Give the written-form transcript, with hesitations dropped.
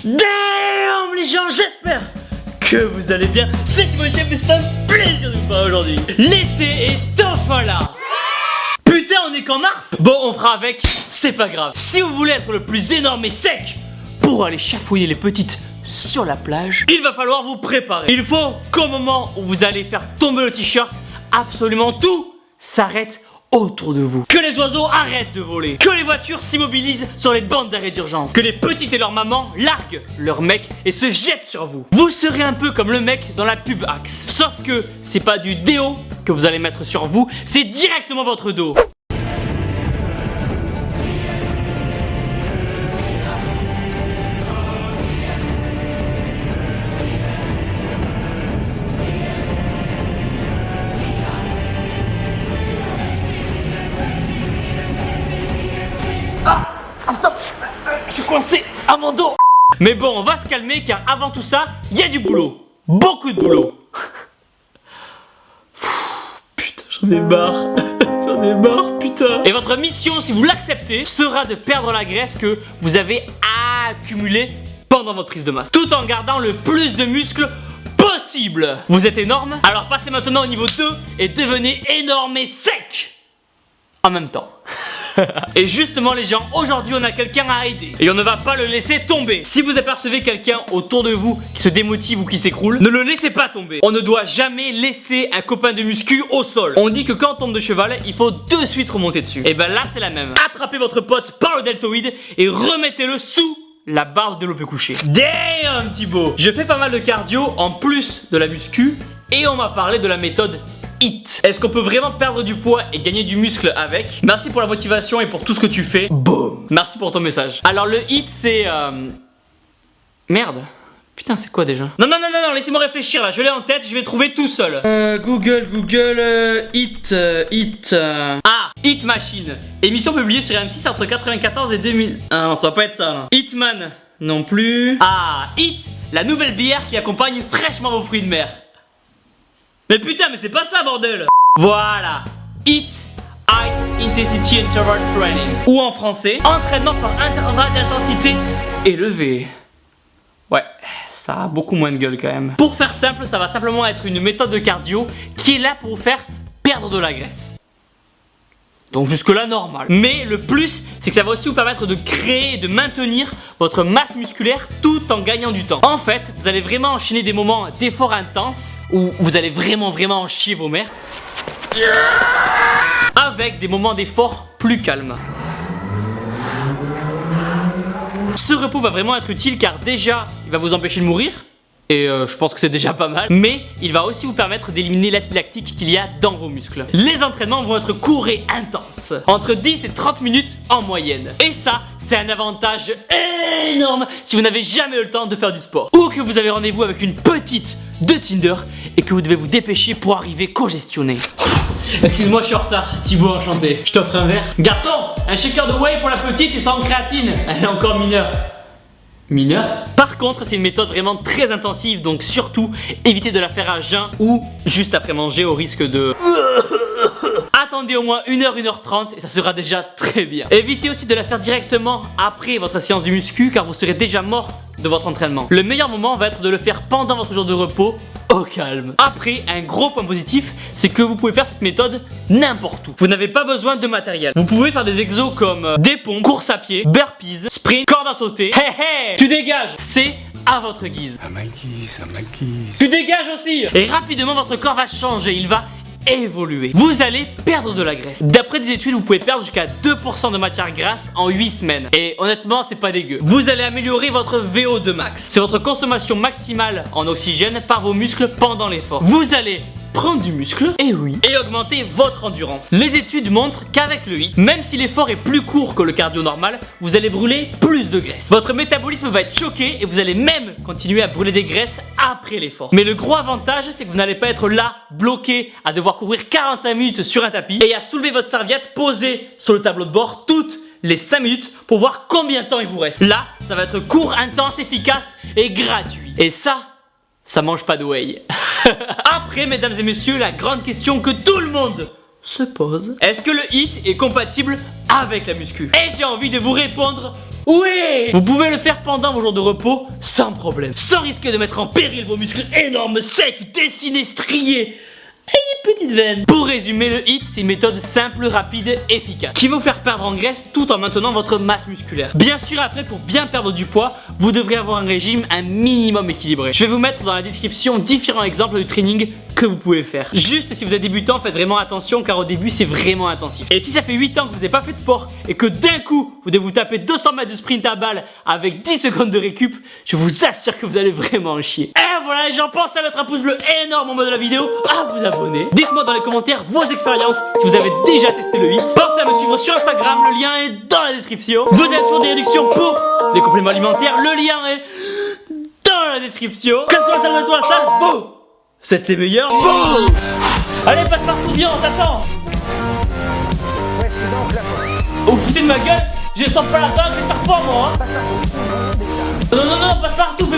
Damn les gens, j'espère que vous allez bien. C'est Timo Jeff et c'est un plaisir de vous parler aujourd'hui. L'été est enfin là. Putain, on est qu'en mars. Bon, on fera avec, c'est pas grave. Si vous voulez être le plus énorme et sec pour aller chafouiner les petites sur la plage, il va falloir vous préparer. Il faut qu'au moment où vous allez faire tomber le t-shirt, absolument tout s'arrête autour de vous. Que les oiseaux arrêtent de voler. Que les voitures s'immobilisent sur les bandes d'arrêt d'urgence. Que les petites et leurs mamans larguent leurs mecs et se jettent sur vous. Vous serez un peu comme le mec dans la pub Axe. Sauf que c'est pas du déo que vous allez mettre sur vous, c'est directement votre dos. Je suis coincé à mon dos. Mais bon, on va se calmer car avant tout ça, il y a du boulot. Beaucoup de boulot. Putain, j'en ai marre. J'en ai marre, putain. Et votre mission, si vous l'acceptez, sera de perdre la graisse que vous avez accumulée pendant votre prise de masse, tout en gardant le plus de muscles possible. Vous êtes énorme? Alors passez maintenant au niveau 2 et devenez énorme et sec en même temps. Et justement les gens, aujourd'hui on a quelqu'un à aider et on ne va pas le laisser tomber. Si vous apercevez quelqu'un autour de vous qui se démotive ou qui s'écroule, ne le laissez pas tomber. On ne doit jamais laisser un copain de muscu au sol. On dit que quand on tombe de cheval, il faut de suite remonter dessus. Et ben là c'est la même. Attrapez votre pote par le deltoïde et remettez-le sous la barre de développé couché. Damn Thibaut. Je fais pas mal de cardio en plus de la muscu et on m'a parlé de la méthode HIIT. Est-ce qu'on peut vraiment perdre du poids et gagner du muscle avec? Merci pour la motivation et pour tout ce que tu fais. Boum. Merci pour ton message. Alors le HIIT c'est... Merde. Putain c'est quoi déjà? Non, laissez-moi réfléchir là, je l'ai en tête, je vais trouver tout seul. Google, HIIT, Ah, HIIT Machine. Émission publiée sur M6 entre 94 et 2000. Ah non, ça doit pas être ça non. Hitman, non plus. Ah, HIIT, la nouvelle bière qui accompagne fraîchement vos fruits de mer. Mais putain, mais c'est pas ça, bordel! Voilà! HIIT, High Intensity Interval Training. Ou en français, entraînement par intervalle d'intensité élevée. Ouais, ça a beaucoup moins de gueule quand même. Pour faire simple, ça va simplement être une méthode de cardio qui est là pour vous faire perdre de la graisse. Donc jusque là normal. Mais le plus, c'est que ça va aussi vous permettre de créer et de maintenir votre masse musculaire tout en gagnant du temps. En fait, vous allez vraiment enchaîner des moments d'effort intense où vous allez vraiment en chier vos mères avec des moments d'effort plus calmes. Ce repos va vraiment être utile car déjà, il va vous empêcher de mourir. Et je pense que c'est déjà pas mal. Mais il va aussi vous permettre d'éliminer l'acide lactique qu'il y a dans vos muscles. Les entraînements vont être courts et intenses, entre 10 et 30 minutes en moyenne. Et ça, c'est un avantage énorme si vous n'avez jamais eu le temps de faire du sport. Ou que vous avez rendez-vous avec une petite de Tinder et que vous devez vous dépêcher pour arriver congestionné. Excuse-moi, je suis en retard. Thibaut, enchanté. Je t'offre un verre. Garçon, un shaker de whey pour la petite et sans créatine. Elle est encore mineure. Mineur. Par contre, c'est une méthode vraiment très intensive, donc surtout évitez de la faire à jeun ou juste après manger au risque de... Attendez au moins 1h, 1h30 et ça sera déjà très bien. Évitez aussi de la faire directement après votre séance du muscu car vous serez déjà mort de votre entraînement. Le meilleur moment va être de le faire pendant votre jour de repos au calme. Après, un gros point positif, c'est que vous pouvez faire cette méthode n'importe où. Vous n'avez pas besoin de matériel. Vous pouvez faire des exos comme des pompes, course à pied, burpees, sprint, corde à sauter. Hey, tu dégages. C'est à votre guise. À ma guise. Tu dégages aussi. Et rapidement, votre corps va changer. Il va évoluer. Vous allez perdre de la graisse. D'après des études, vous pouvez perdre jusqu'à 2% de matière grasse en 8 semaines. Et honnêtement, c'est pas dégueu. Vous allez améliorer votre VO2 max. C'est votre consommation maximale en oxygène par vos muscles pendant l'effort. Vous allez prendre du muscle, et oui, et augmenter votre endurance. Les études montrent qu'avec le HIIT, même si l'effort est plus court que le cardio normal, vous allez brûler plus de graisse. Votre métabolisme va être choqué et vous allez même continuer à brûler des graisses après l'effort. Mais le gros avantage, c'est que vous n'allez pas être là, bloqué, à devoir courir 45 minutes sur un tapis et à soulever votre serviette posée sur le tableau de bord toutes les 5 minutes pour voir combien de temps il vous reste. Là, ça va être court, intense, efficace et gratuit. Et ça mange pas de whey. Après, mesdames et messieurs, la grande question que tout le monde se pose: est-ce que le HIIT est compatible avec la muscu? Et j'ai envie de vous répondre Oui! Vous pouvez le faire pendant vos jours de repos sans problème, sans risquer de mettre en péril vos muscles énormes, secs, dessinés, striés et des petites veines. Pour résumer, le HIIT, c'est une méthode simple, rapide, efficace qui va vous faire perdre en graisse tout en maintenant votre masse musculaire. Bien sûr, après, pour bien perdre du poids, vous devrez avoir un régime un minimum équilibré. Je vais vous mettre dans la description différents exemples de training que vous pouvez faire. Juste si vous êtes débutant, faites vraiment attention car au début c'est vraiment intensif. Et si ça fait 8 ans que vous n'avez pas fait de sport et que d'un coup vous devez vous taper 200 mètres de sprint à balle avec 10 secondes de récup, je vous assure que vous allez vraiment en chier. Et voilà les gens, pensez à mettre un pouce bleu énorme en bas de la vidéo, à vous abonner. Dites-moi dans les commentaires vos expériences si vous avez déjà testé le HIIT. Pensez à me suivre sur Instagram, le lien est dans la description. Vous avez toujours des réductions pour les compléments alimentaires, le lien est dans la description. Casse-toi la salle de toi, la salle, boum! C'est les meilleurs. Boum! Allez, passe partout, viens, on t'attend. Voici donc la force. Oh, foutez de ma gueule, je sens pas la dague, mais ça repart moi hein. Passe partout. Déjà. Non, passe partout, fais